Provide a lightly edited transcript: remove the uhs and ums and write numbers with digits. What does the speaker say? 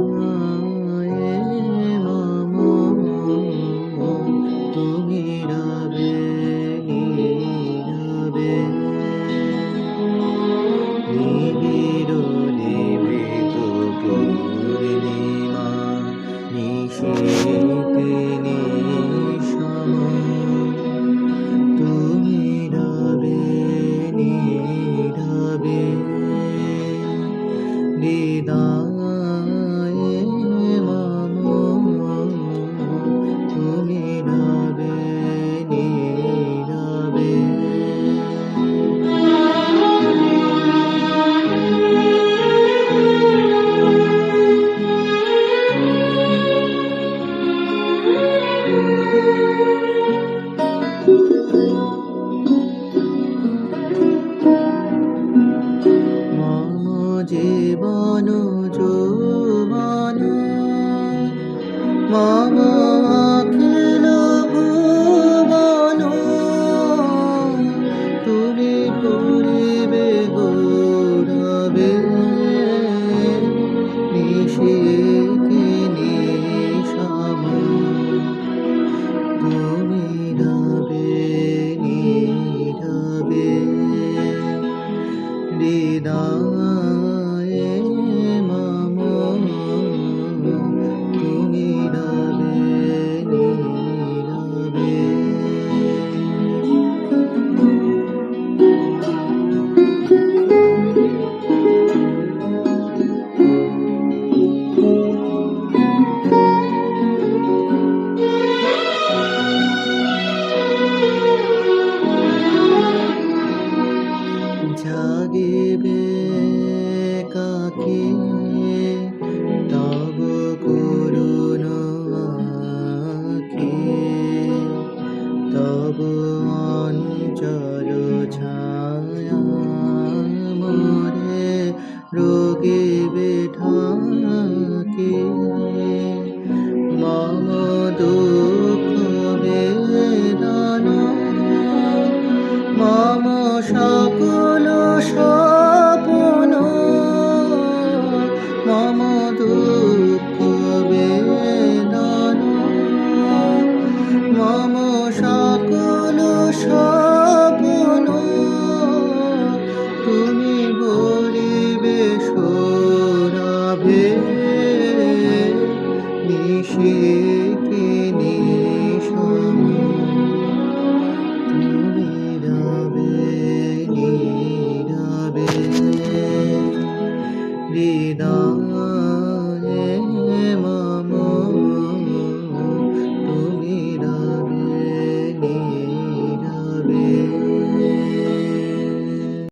হৃদয়ে মম তুমি রবে নীরবে নিবিড় নিভৃত পূর্ণিমা নিশীথে নিঃসম তুমি রবে নীরবে হৃদয়ে মম তুমি রবে নীরবে মম জীবন যৌবন মম অখিল ভুবন তুমি পূরিবে গৌরবে নিশীথে নিঃসম তুমি রবে নীরবে হৃদয়ে মম তুমি রবে নীরবে জাগিবে কাকে তব করুণ আঁখি তব অঞ্চল ছায়া মোরে রোগিবে ঢাকি মম দুঃখ বেদনা মম সকল স্বপ্ন মম